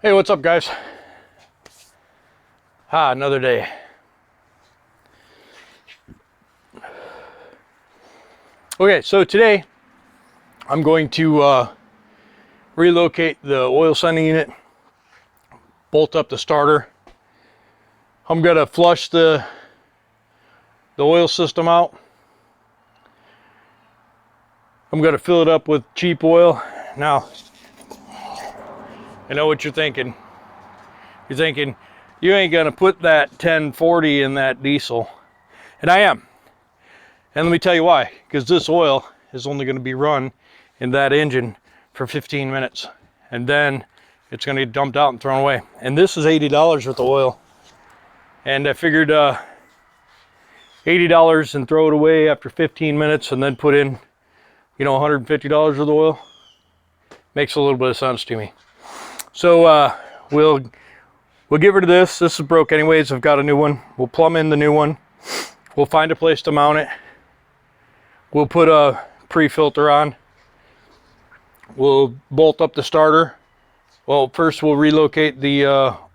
Hey, what's up, guys? Another day. Okay, so today I'm going to relocate the oil sending unit, bolt up the starter. I'm gonna flush the oil system out. I'm gonna fill it up with cheap oil. Now, I know what you're thinking. You're thinking, you ain't gonna put that 1040 in that diesel. And I am. And let me tell you why. Because this oil is only gonna be run in that engine for 15 minutes. And then it's gonna get dumped out and thrown away. And this is $80 worth of oil. And I figured $80 and throw it away after 15 minutes and then put in, you know, $150 worth of oil. Makes a little bit of sense to me. So we'll get rid of this. This is broke anyways. I've got a new one. We'll plumb in the new one. We'll find a place to mount it. We'll put a pre-filter on. We'll bolt up the starter. Well, first we'll relocate the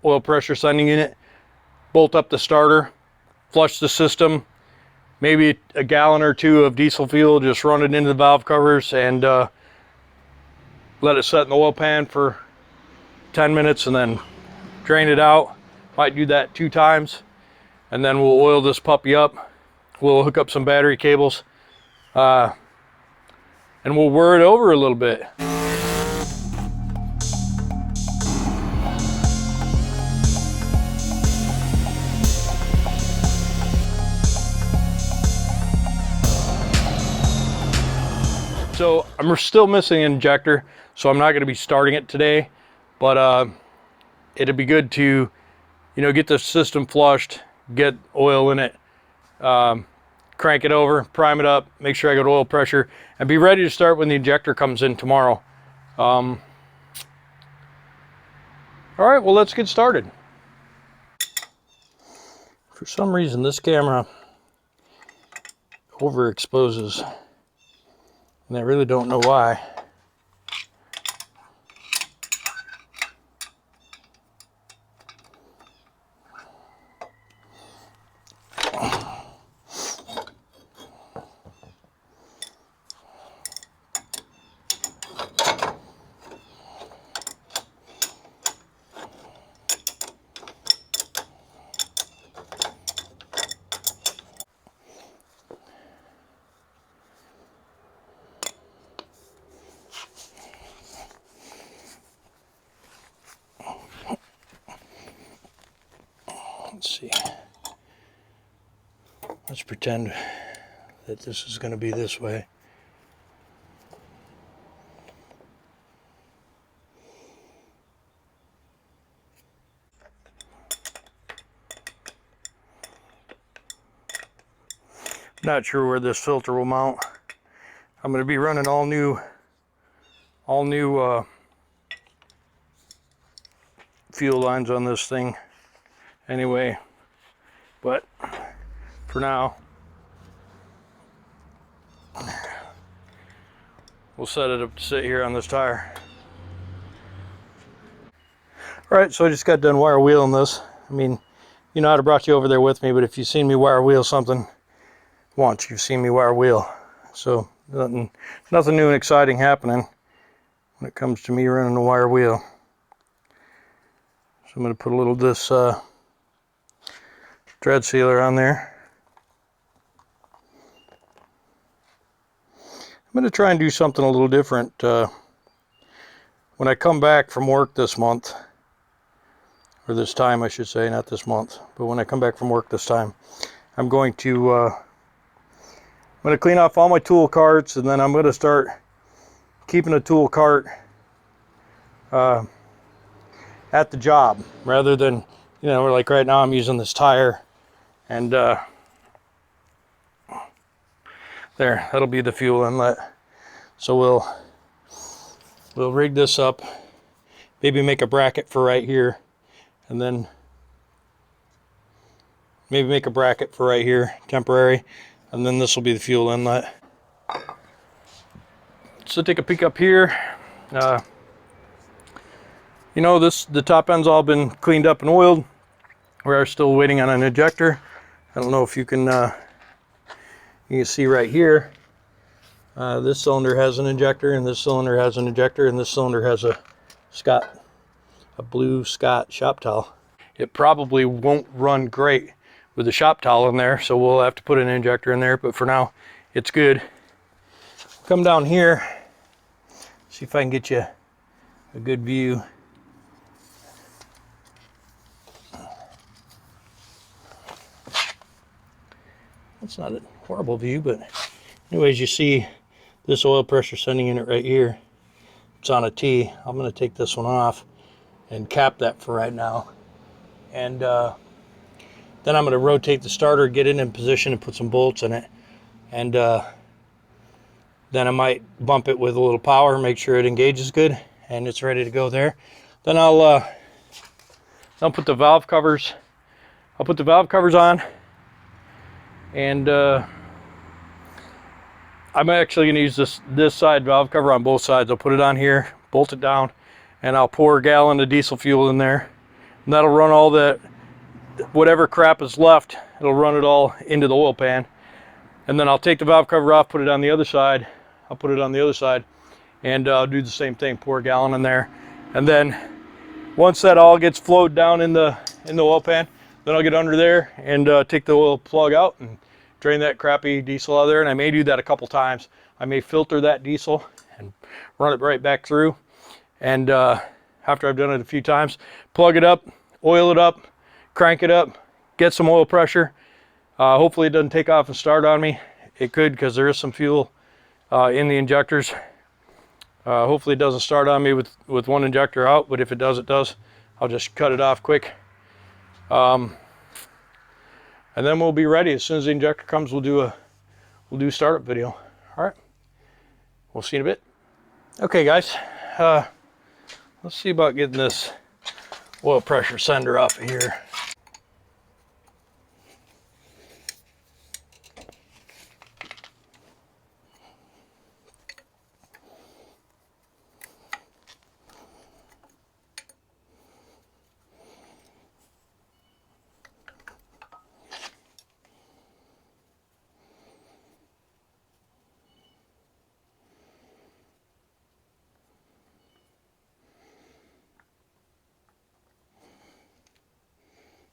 oil pressure sending unit, bolt up the starter, flush the system, maybe a gallon or two of diesel fuel, just run it into the valve covers and let it set in the oil pan for 10 minutes and then drain it out. Might do that 2 times. And then we'll oil this puppy up. We'll hook up some battery cables and we'll whir it over a little bit. So I'm still missing an injector, so I'm not going to be starting it today, but it'd be good to, you know, get the system flushed, get oil in it, crank it over, prime it up, make sure I got oil pressure, and be ready to start when the injector comes in tomorrow. All right, well, let's get started. For some reason, this camera overexposes. And I really don't know why. Let's see. Let's pretend that this is going to be this way. Not sure where this filter will mount. I'm going to be running all new fuel lines on this thing anyway, but for now we'll set it up to sit here on this tire. All right, so I just got done wire wheeling this. I mean, you know, I'd have brought you over there with me, but if you've seen me wire wheel something once, you've seen me wire wheel. So nothing new and exciting happening when it comes to me running a wire wheel. So I'm going to put a little of this thread sealer on there. I'm going to try and do something a little different when I come back from work this month, or this time I should say, not this month, but when I come back from work this time, I'm going to clean off all my tool carts, and then I'm going to start keeping a tool cart at the job rather than, you know, like right now I'm using this tire. And there, that'll be the fuel inlet. So we'll rig this up, maybe make a bracket for right here, and then maybe make a bracket for right here, temporary, and then this will be the fuel inlet. So take a peek up here. You you know, the top end's all been cleaned up and oiled. We are still waiting on an injector. I don't know if you can see right here. This cylinder has an injector, and this cylinder has an injector, and this cylinder has a blue Scott shop towel. It probably won't run great with the shop towel in there, so we'll have to put an injector in there, but for now it's good. Come down here, see if I can get you a good view. That's not a horrible view, but anyways, you see this oil pressure sending in it right here. It's on a T. I'm going to take this one off and cap that for right now. And then I'm going to rotate the starter, get it in position, and put some bolts in it. And then I might bump it with a little power, make sure it engages good, and it's ready to go there. Then I'll put the valve covers. I'll put the valve covers on, and I'm actually going to use this side valve cover on both sides. I'll put it on here, bolt it down, and I'll pour a gallon of diesel fuel in there, and that'll run all the whatever crap is left. It'll run it all into the oil pan, and then I'll take the valve cover off, put it on the other side. I'll put it on the other side, and I'll do the same thing. Pour a gallon in there, and then once that all gets flowed down in the oil pan, then I'll get under there and take the oil plug out and drain that crappy diesel out of there. And I may do that a couple times. I may filter that diesel and run it right back through. And after I've done it a few times, plug it up, oil it up, crank it up, get some oil pressure. Hopefully it doesn't take off and start on me. It could, because there is some fuel in the injectors. Hopefully it doesn't start on me with one injector out, but if it does, it does. I'll just cut it off quick. And then we'll be ready. As soon as the injector comes, we'll do a startup video. All right, we'll see you in a bit. Okay, guys, let's see about getting this oil pressure sender off of here.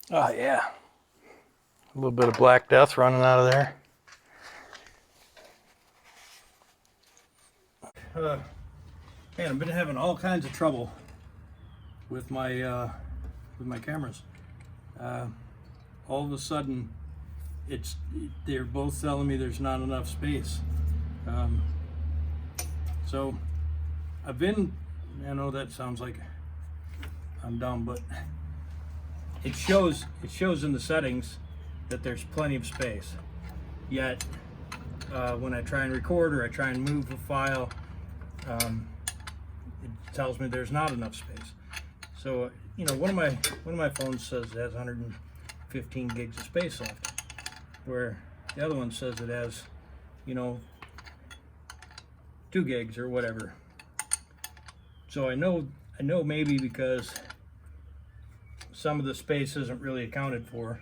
Oh yeah, a little bit of Black Death running out of there. Man, I've been having all kinds of trouble with my cameras. All of a sudden, they're both telling me there's not enough space. So I've been, I know that sounds like I'm dumb, but it shows in the settings that there's plenty of space. Yet when I try and record or I try and move a file, it tells me there's not enough space. So you know, one of my phones says it has 115 gigs of space left, where the other one says it has, you know, 2 gigs or whatever. So I know maybe because some of the space isn't really accounted for,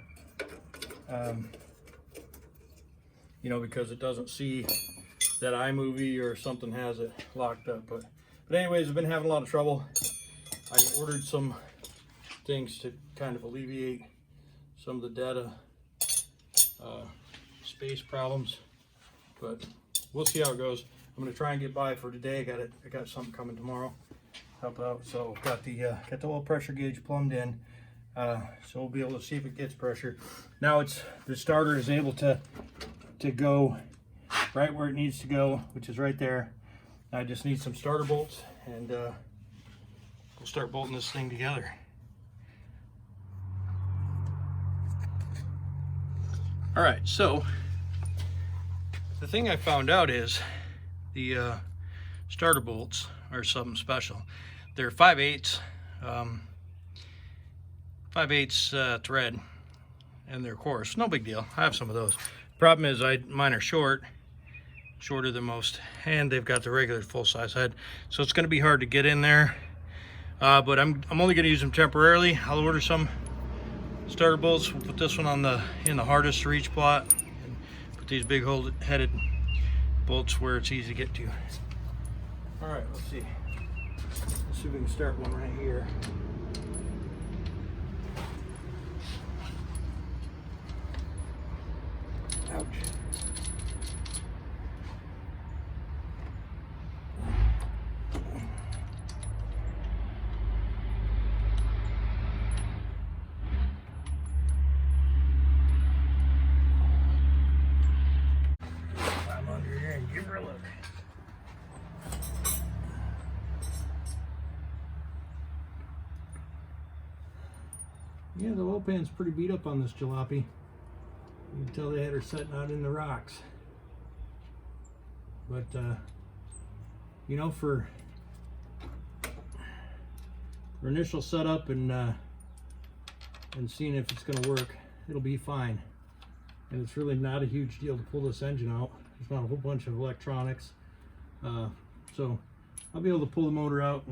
you know, because it doesn't see that iMovie or something has it locked up. But anyways, I've been having a lot of trouble. I ordered some things to kind of alleviate some of the data space problems, but we'll see how it goes. I'm going to try and get by for today. I got something coming tomorrow, help out. So got the oil pressure gauge plumbed in. So we'll be able to see if it gets pressure. Now the starter is able to go right where it needs to go, which is right there. I just need some starter bolts, and we'll start bolting this thing together. All right, so the thing I found out is the starter bolts are something special. They're 5/8 thread, and they're coarse. No big deal. I have some of those. Problem is, mine are shorter than most, and they've got the regular full-size head, so it's going to be hard to get in there. but I'm only going to use them temporarily. I'll order some starter bolts. We'll put this one on in the hardest to reach plot, and put these big headed bolts where it's easy to get to. All right, let's see if we can start one right here. Ouch. Climb under here and give her a look. Yeah, the oil pan's pretty beat up on this jalopy. You can tell they had her setting out in the rocks. But, you know, for initial setup and seeing if it's going to work, it'll be fine. And it's really not a huge deal to pull this engine out. There's not a whole bunch of electronics. So I'll be able to pull the motor out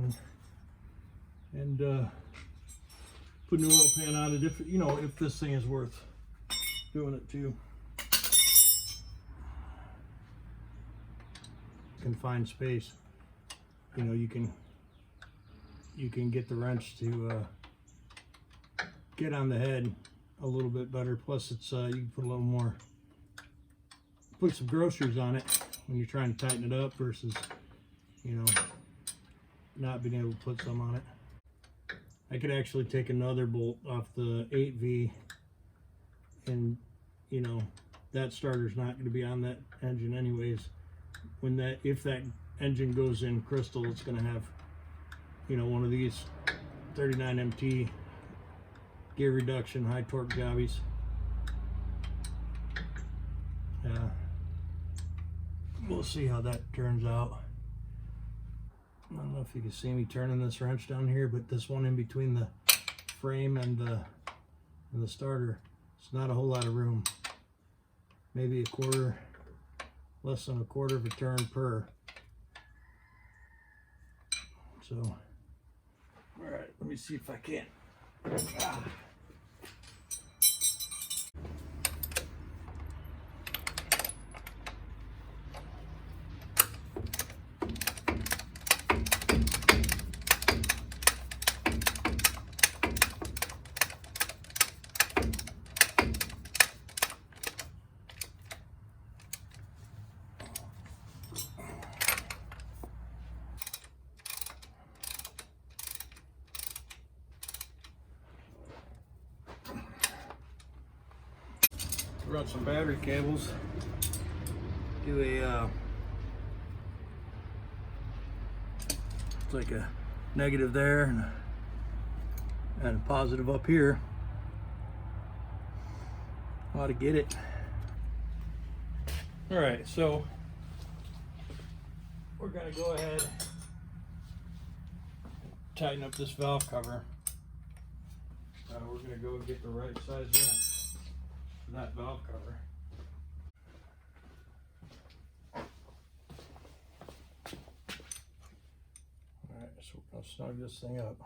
and put a new oil pan on it if, you know, if this thing is worth doing it too. Confined space, you know, you can get the wrench to get on the head a little bit better. Plus it's you can put a little more, put some groceries on it when you're trying to tighten it up versus, you know, not being able to put some on it. I could actually take another bolt off the 8V, and you know, that starter's not going to be on that engine anyways. When if that engine goes in crystal, it's going to have, you know, one of these 39MT gear reduction high torque jobbies. We'll see how that turns out. I don't know if you can see me turning this wrench down here, but this one in between the frame and the starter, it's not a whole lot of room. Maybe less than a quarter of a turn per. So, all right, let me see if I can. Run some battery cables, do a it's like a negative there and a positive up here. How to get it. All right, so we're gonna go ahead and tighten up this valve cover. We're gonna go and get the right size wrench. That valve cover. Alright, so we're going to snug this thing up.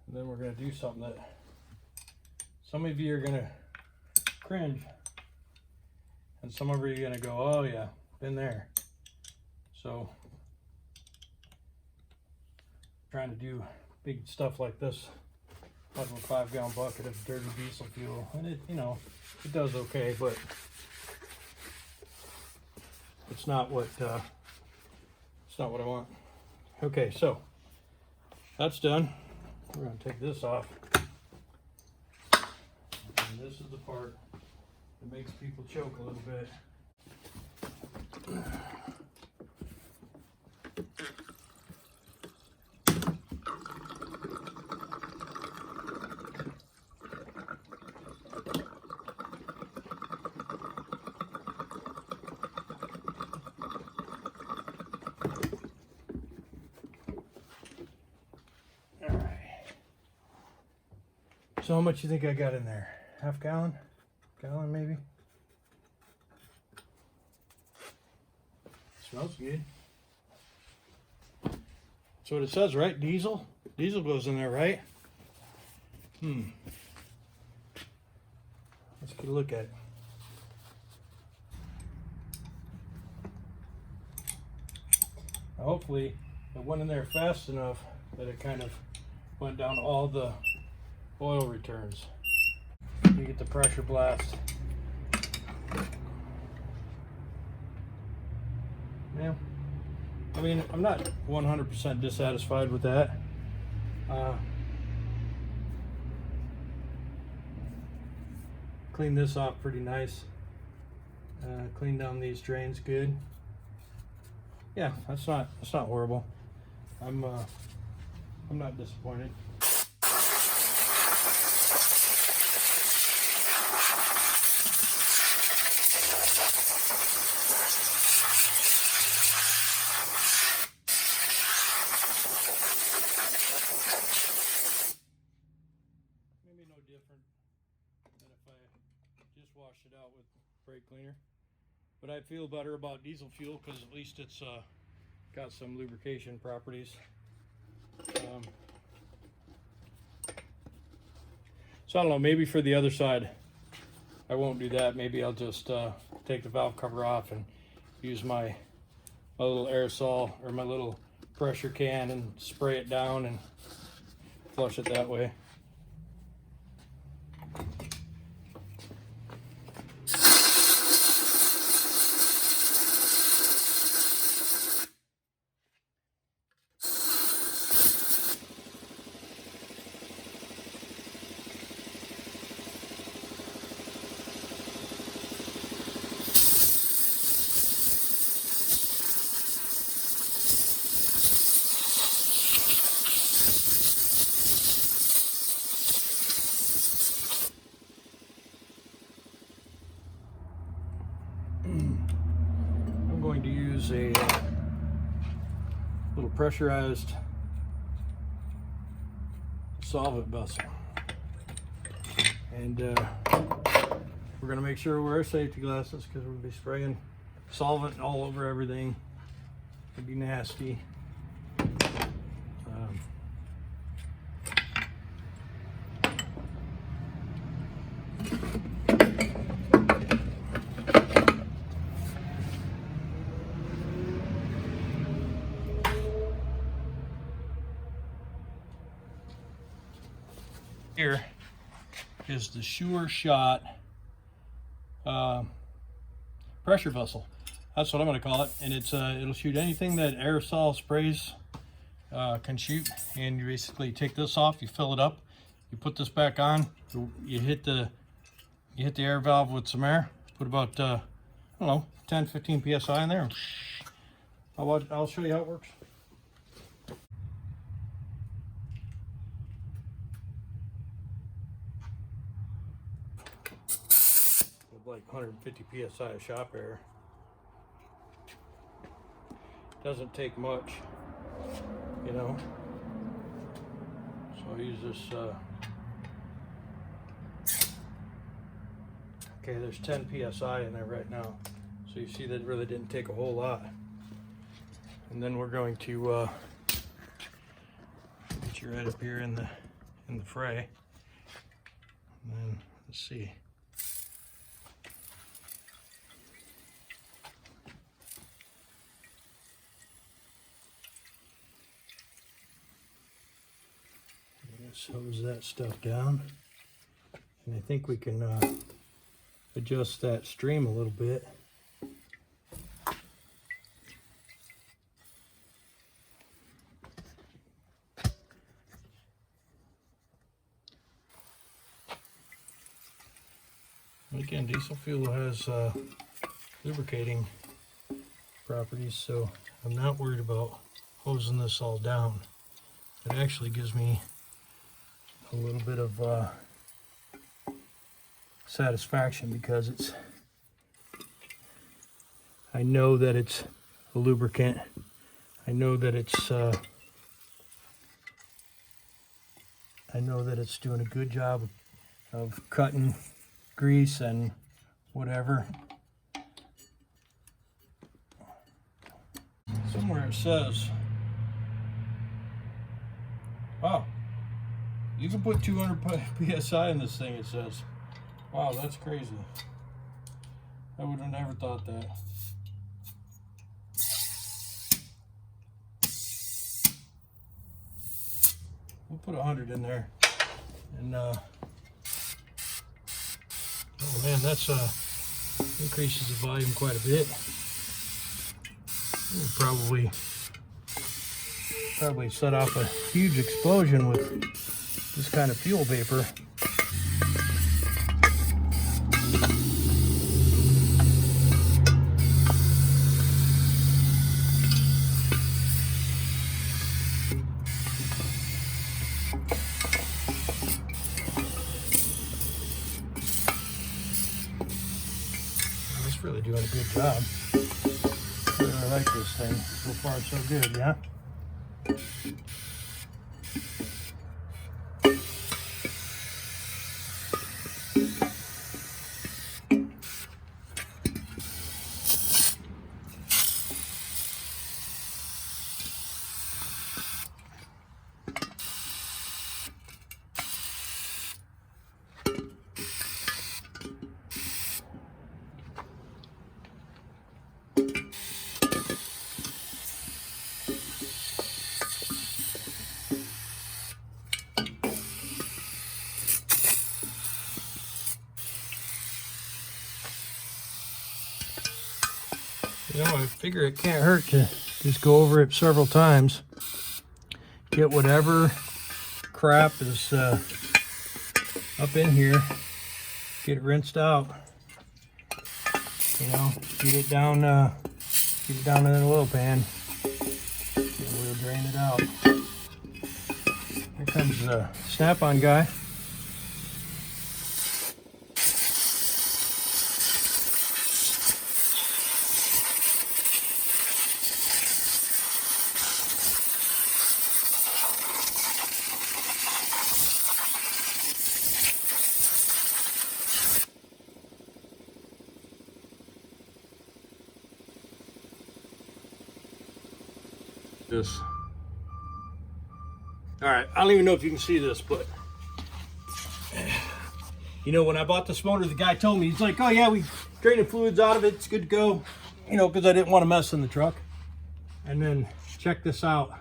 And then we're going to do something that some of you are going to cringe. And some of you are going to go, oh yeah, been there. So, trying to do big stuff like this out of a 5-gallon bucket of dirty diesel fuel, and it, you know, it does okay, but it's not what I want. Okay, so that's done. We're going to take this off, and this is the part that makes people choke a little bit. So how much you think I got in there? Half gallon? Gallon maybe? Smells good. That's what it says, right? Diesel? Diesel goes in there, right? Let's get a look at it. Hopefully it went in there fast enough that it kind of went down all the oil returns. You get the pressure blast. Yeah, I mean, I'm not 100% dissatisfied with that. Clean this off pretty nice. Clean down these drains good. Yeah, that's not horrible. I'm not disappointed. Maybe no different than if I just washed it out with brake cleaner. But I feel better about diesel fuel because at least it's got some lubrication properties. So I don't know, maybe for the other side I won't do that. Maybe I'll just take the valve cover off and use my little aerosol or my little pressure can and spray it down and flush it that way. I'm going to use a little pressurized solvent vessel, and we're going to make sure we wear our safety glasses because we're going to be spraying solvent all over everything. It'd be nasty. Here is the Sure Shot pressure vessel. That's what I'm going to call it, and it's it'll shoot anything that aerosol sprays can shoot. And you basically take this off, you fill it up, you put this back on, you hit the air valve with some air, put about I don't know, 10-15 psi in there. I'll show you how it works. Like 150 psi of shop air. Doesn't take much, you know. So I'll use this. Okay, there's 10 psi in there right now. So you see that it really didn't take a whole lot. And then we're going to get you right up here in the fray. And then let's see. Let's hose that stuff down, and I think we can adjust that stream a little bit. Again, diesel fuel has lubricating properties, so I'm not worried about hosing this all down. It actually gives me a little bit of satisfaction because I know that it's a lubricant. I know that it's doing a good job of cutting grease and whatever. Somewhere it says Wow. You can put 200 PSI in this thing, it says. Wow, that's crazy. I would have never thought that. We'll put 100 in there. And, oh man, that's, increases the volume quite a bit. We'll probably set off a huge explosion with this kind of fuel vapor. It's really doing a good job. I really like this thing. So far, so good, yeah? You know, I figure it can't hurt to just go over it several times. Get whatever crap is up in here. Get it rinsed out. You know, get it down in an oil pan. And we'll drain it out. Here comes the snap-on guy. This. All right, I don't even know if you can see this, but you know, when I bought this motor, the guy told me, he's like, oh yeah, we drained the fluids out of it, it's good to go, you know, because I didn't want to mess in the truck. And then check this out.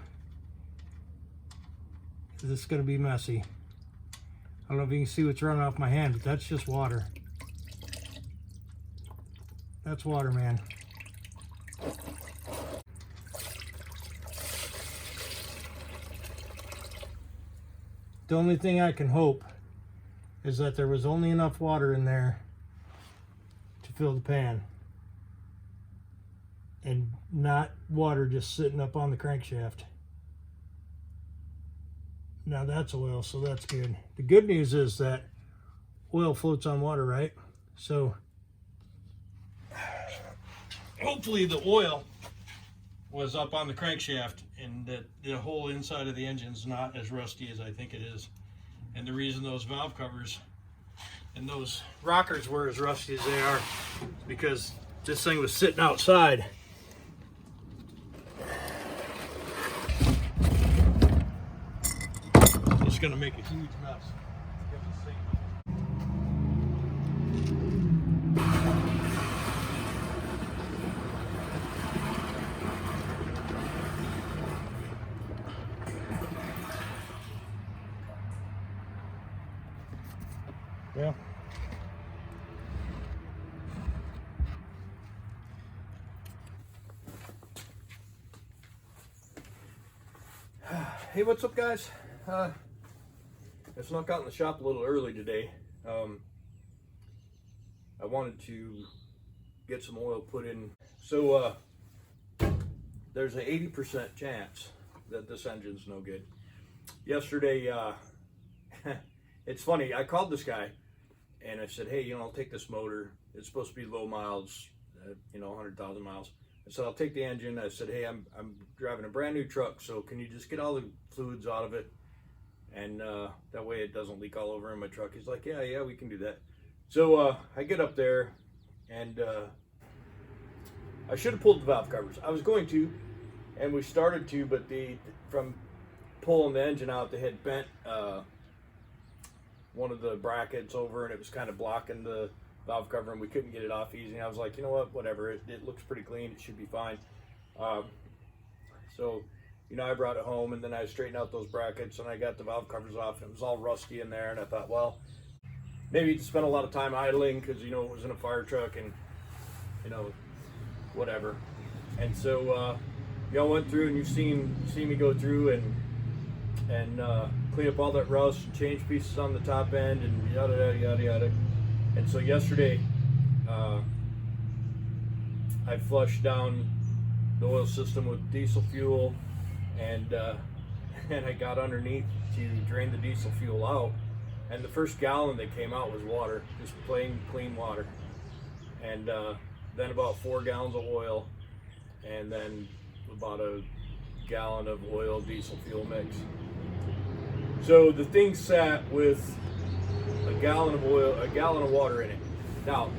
This is going to be messy. I don't know if you can see what's running off my hand, but that's just water. That's water, man. The only thing I can hope is that there was only enough water in there to fill the pan and not water just sitting up on the crankshaft. Now that's oil, so that's good. The good news is that oil floats on water, right? So hopefully the oil was up on the crankshaft and that the whole inside of the engine's not as rusty as I think it is. And the reason those valve covers and those rockers were as rusty as they are is because this thing was sitting outside. It's gonna make a huge mess. Yeah. Hey, what's up, guys? I snuck out in the shop a little early today. I wanted to get some oil put in. So there's an 80% chance that this engine's no good. Yesterday, it's funny, I called this guy and I said, hey, you know, I'll take this motor. It's supposed to be low miles, you know, 100,000 miles. I said, I'll take the engine. I said, hey, I'm driving a brand new truck, so can you just get all the fluids out of it? And that way it doesn't leak all over in my truck. He's like, yeah, we can do that. So I get up there and I should have pulled the valve covers. I was going to, and we started to, but from pulling the engine out, they had bent one of the brackets over, and it was kind of blocking the valve cover, and we couldn't get it off easy. And I was like, you know what, whatever, it looks pretty clean, it should be fine. So, you know, I brought it home, and then I straightened out those brackets, and I got the valve covers off, and it was all rusty in there. And I thought, well, maybe you spent a lot of time idling because, you know, it was in a fire truck and, you know, whatever. And so, y'all went through, and you've seen me go through and clean up all that rust, change pieces on the top end, and yada yada yada yada. And so yesterday, I flushed down the oil system with diesel fuel, and I got underneath to drain the diesel fuel out, and the first gallon that came out was water, just plain clean water, and then about 4 gallons of oil, and then about a gallon of oil diesel fuel mix. So the thing sat with a gallon of oil, a gallon of water in it. Now,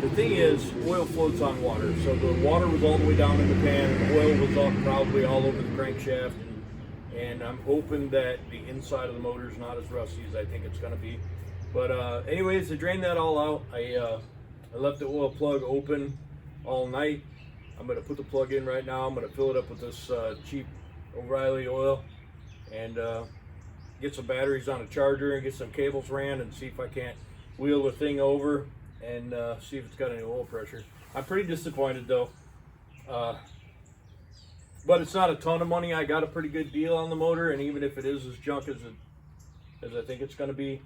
the thing is, oil floats on water. So the water was all the way down in the pan, and the oil was probably all over the crankshaft. And I'm hoping that the inside of the motor is not as rusty as I think it's going to be. But anyways, to drain that all out, I left the oil plug open all night. I'm going to put the plug in right now. I'm going to fill it up with this cheap O'Reilly oil, and get some batteries on a charger and get some cables ran, and see if I can't wheel the thing over and see if it's got any oil pressure. I'm pretty disappointed though, but it's not a ton of money. I got a pretty good deal on the motor, and even if it is as junk as I think it's going to be,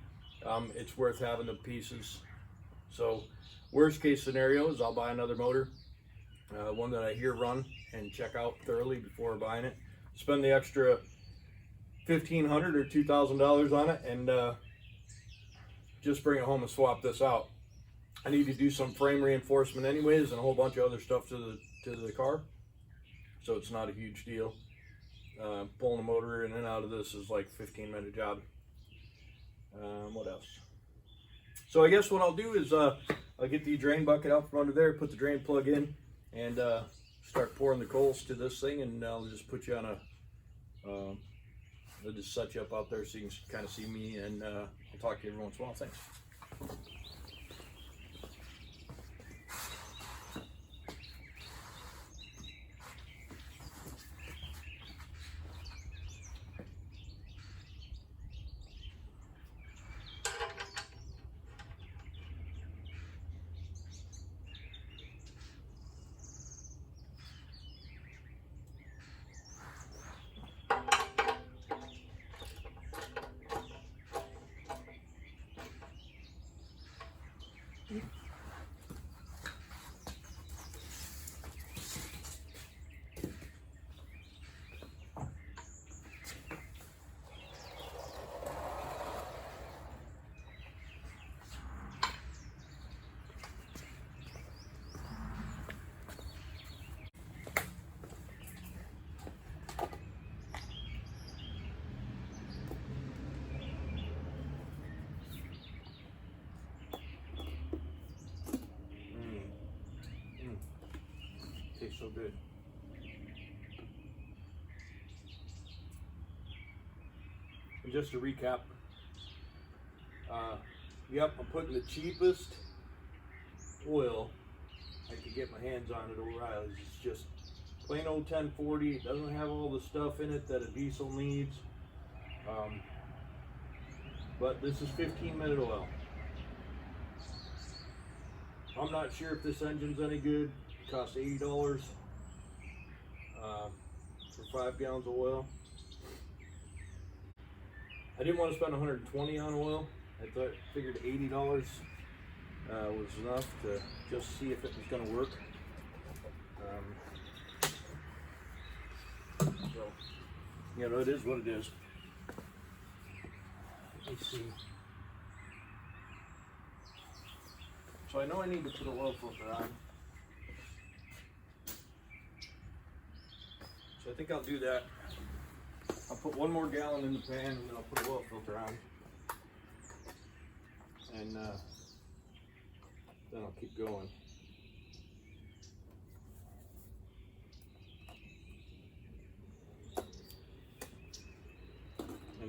it's worth having the pieces. So worst case scenario is I'll buy another motor, one that I hear run and check out thoroughly before buying it. Spend the extra $1,500 or $2,000 on it, and just bring it home and swap this out. I need to do some frame reinforcement anyways, and a whole bunch of other stuff to the car, so it's not a huge deal. Pulling the motor in and out of this is like a 15-minute job. What else? So I guess what I'll do is I'll get the drain bucket out from under there, put the drain plug in, and start pouring the coals to this thing, and I'll just put you on a I'll just set you up out there so you can kind of see me, and I'll talk to you every once in a while. Thanks. Tastes so good. And just to recap, yep, I'm putting the cheapest oil I could get my hands on at O'Reilly's. It's just plain old 1040. It doesn't have all the stuff in it that a diesel needs. But this is 15-minute oil. I'm not sure if this engine's any good. It costs $80 for 5 gallons of oil. I didn't want to spend $120 on oil. I figured $80 was enough to just see if it was going to work. So, you know, it is what it is. Let me see. So I know I need to put an oil filter on. So I think I'll do that. I'll put 1 more gallon in the pan, and then I'll put an oil filter on. And then I'll keep going.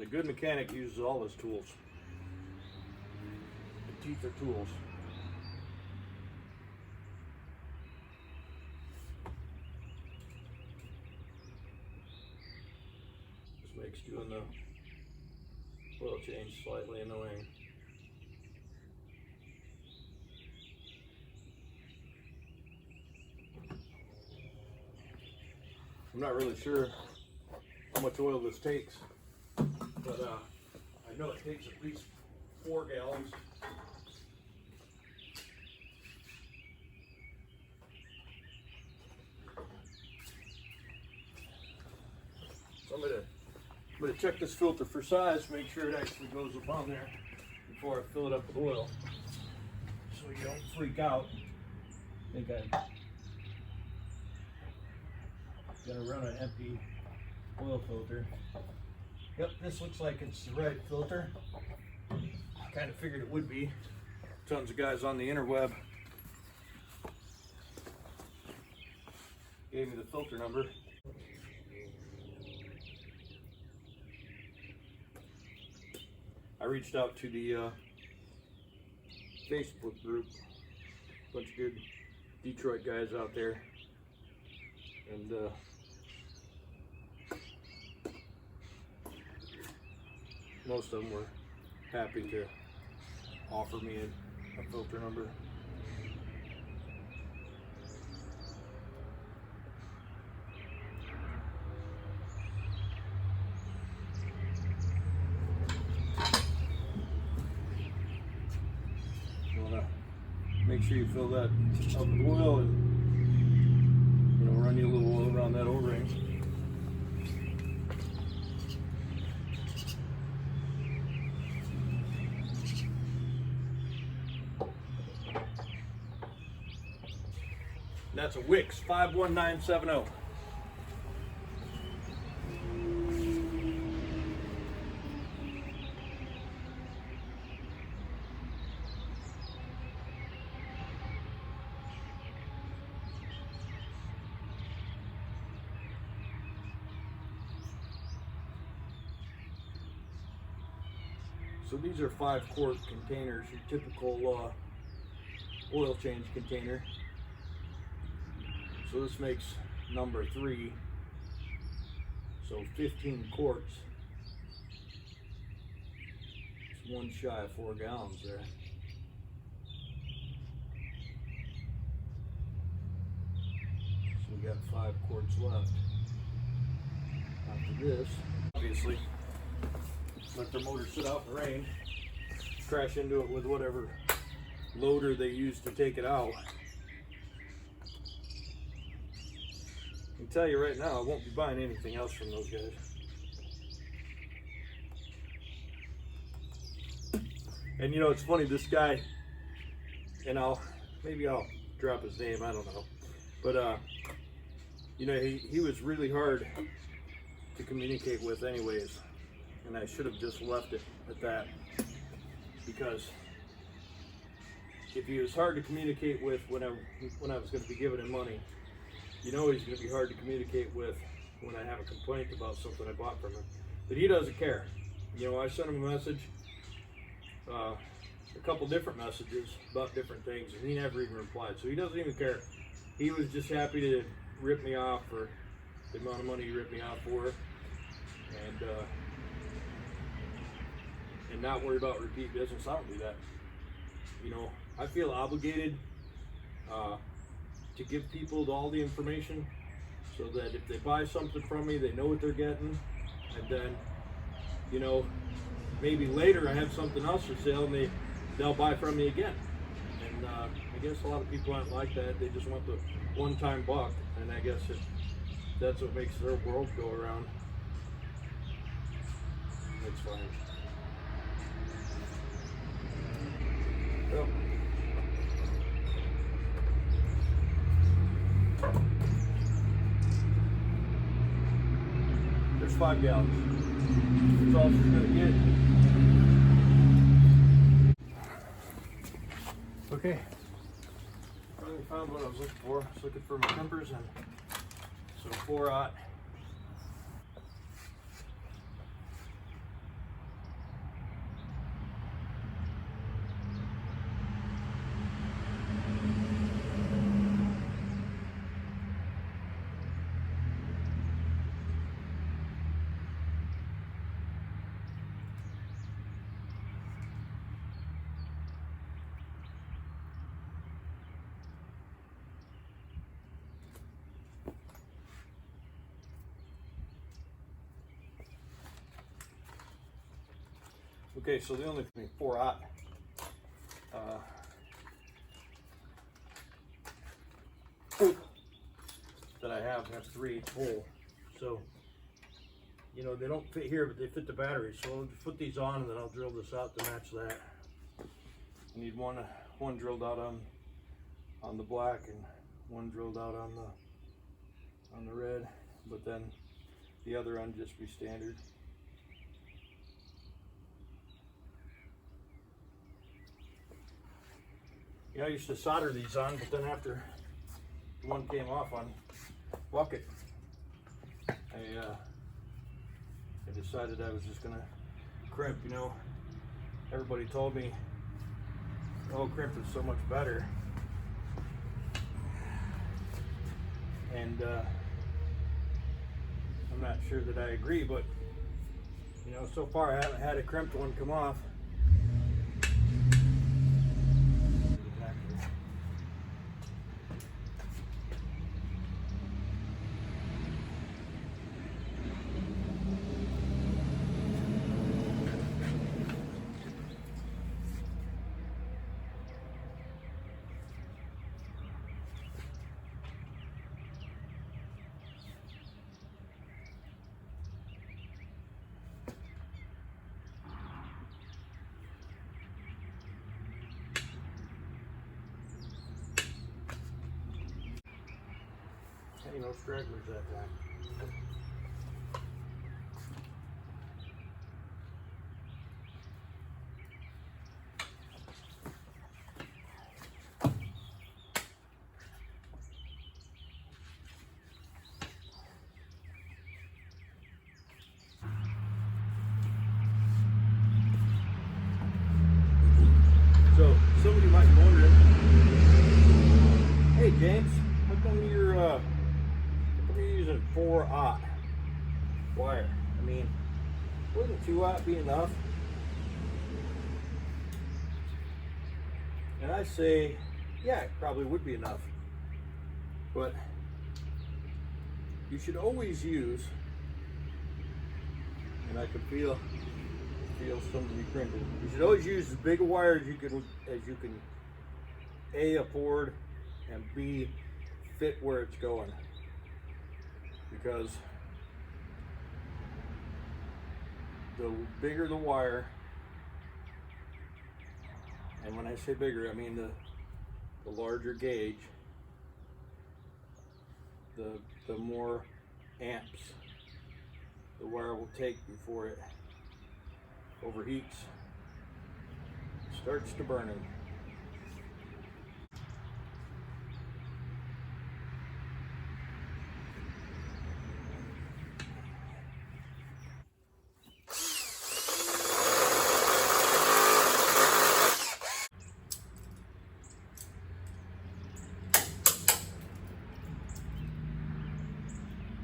good mechanic uses all his tools. The teeth are tools. This makes doing the oil change slightly annoying. I'm not really sure how much oil this takes, but I know it takes at least 4 gallons. So I'm gonna check this filter for size, make sure it actually goes up on there before I fill it up with oil, so you don't freak out. I think I'm gonna run an empty oil filter. Yep, this looks like it's the right filter. Kind of figured it would be. Tons of guys on the interweb gave me the filter number. I reached out to the Facebook group, bunch of good Detroit guys out there, and most of them were happy to offer me a filter number. You want to make sure you fill that up with oil and run you a little oil around that O-ring. That's a Wix 51970. So these are 5-quart containers, your typical oil change container. So this makes number 3, so 15 quarts. It's one shy of 4 gallons there. So we got 5 quarts left. After this, obviously, let their motor sit out in the rain, crash into it with whatever loader they use to take it out. I can tell you right now, I won't be buying anything else from those guys. And it's funny, this guy, and maybe I'll drop his name, I don't know. But he was really hard to communicate with anyways. And I should have just left it at that, because if he was hard to communicate with when I was going to be giving him money, he's going to be hard to communicate with when I have a complaint about something I bought from him. But he doesn't care. I sent him a message, a couple different messages about different things, and he never even replied. So he doesn't even care. He was just happy to rip me off for the amount of money he ripped me off for, and not worry about repeat business. I don't do that. I feel obligated to give people all the information so that if they buy something from me, they know what they're getting. And then, maybe later I have something else for sale and they'll buy from me again. And I guess a lot of people aren't like that. They just want the one-time buck. And I guess that's what makes their world go around. That's fine. Well, there's 5 gallons. That's all she's gonna get. Okay. Finally found what I was looking for. I was looking for my tempers and some 4-aught Okay, so the only 4/0 that I have 3/8 hole. So, you know, they don't fit here, but they fit the battery. So I'll just put these on and then I'll drill this out to match that. I need one drilled out on the black and one drilled out on the red, but then the other end just be standard. Yeah, I used to solder these on, but then after one came off on bucket, I decided I was just gonna crimp. You know, everybody told me, oh, crimp is so much better, and I'm not sure that I agree, but you know, so far I haven't had a crimped one come off. You know, stragglers that time. So, some of you might be wondering, hey James, how come you're using 4/0 wire? I mean, wouldn't 2/0 be enough? And I say, yeah, it probably would be enough, but you should always use, and I could feel somebody crimping. You should always use as big a wire as you can A, afford, and B, fit where it's going. Because the bigger the wire, and when I say bigger, I mean the larger gauge, the more amps the wire will take before it overheats, starts to burning.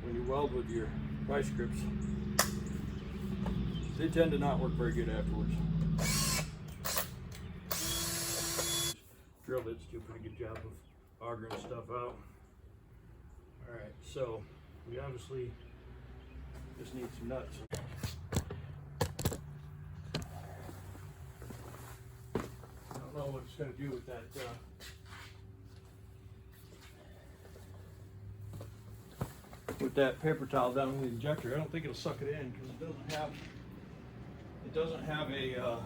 When you weld with your vice grips, they tend to not work very good afterwards. Drill bits do a pretty good job of augering stuff out. Alright, so we obviously just need some nuts. I don't know what it's going to do with that paper towel down in the injector. I don't think it'll suck it in because it doesn't have a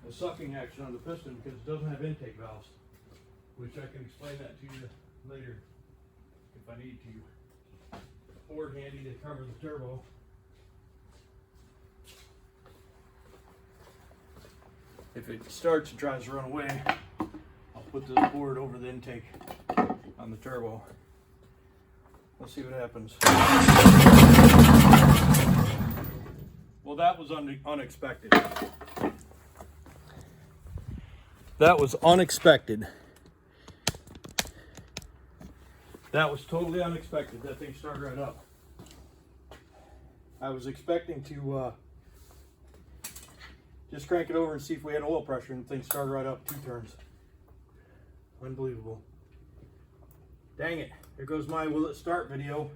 sucking action on the piston because it doesn't have intake valves, which I can explain that to you later if I need to. Or handy to cover the turbo. If it starts and tries to run away, I'll put this board over the intake on the turbo. Let's see what happens. Well, that was unexpected. That was unexpected. That was totally unexpected. That thing started right up. I was expecting to just crank it over and see if we had oil pressure, and the thing started right up 2 turns. Unbelievable. Dang it. Here goes my will it start video.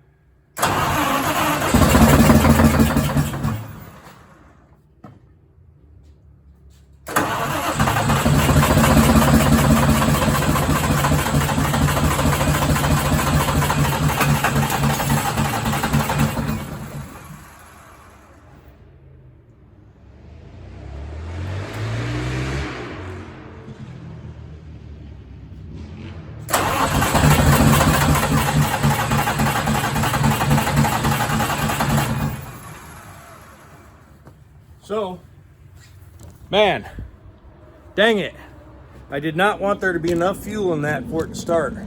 So, man, dang it. I did not want there to be enough fuel in that for it to start.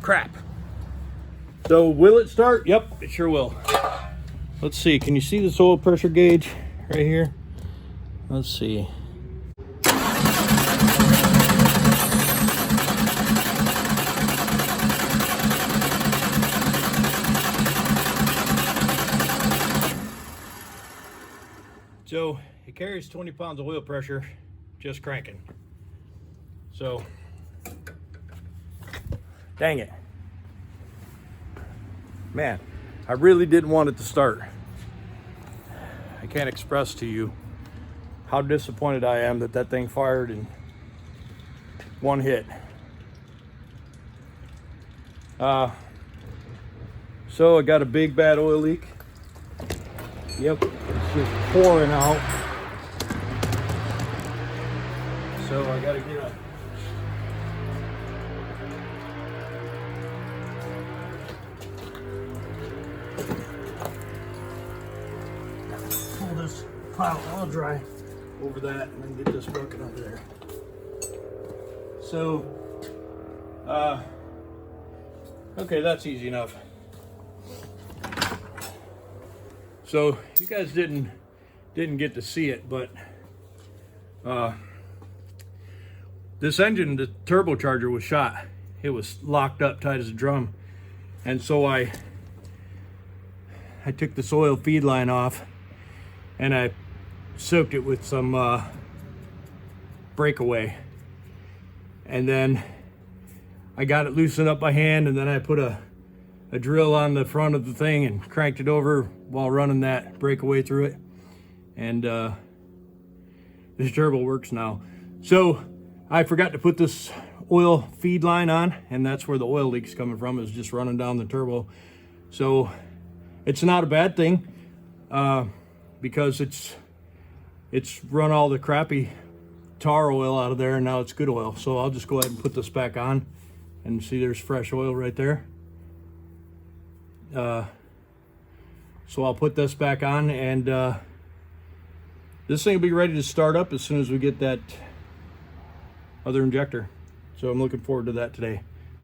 Crap. So will it start? Yep, it sure will. Let's see, can you see this oil pressure gauge right here? Let's see. So it carries 20 pounds of oil pressure just cranking. So, dang it. Man, I really didn't want it to start. I can't express to you how disappointed I am that that thing fired in one hit. So I got a big bad oil leak. Yep, it's just pouring out. So I gotta get a pull this pile of oil dry over that and then get this bucket under there. So okay, that's easy enough. So you guys didn't get to see it, but this engine, the turbocharger, was shot. It was locked up tight as a drum, and so I took this oil feed line off and I soaked it with some breakaway, and then I got it loosened up by hand, and then I put a drill on the front of the thing and cranked it over while running that breakaway through it, and this turbo works now. So I forgot to put this oil feed line on, and that's where the oil leak's coming from, is just running down the turbo. So it's not a bad thing, because it's run all the crappy tar oil out of there, and now it's good oil. So I'll just go ahead and put this back on, and see there's fresh oil right there. So I'll put this back on, and this thing will be ready to start up as soon as we get that other injector. So I'm looking forward to that today.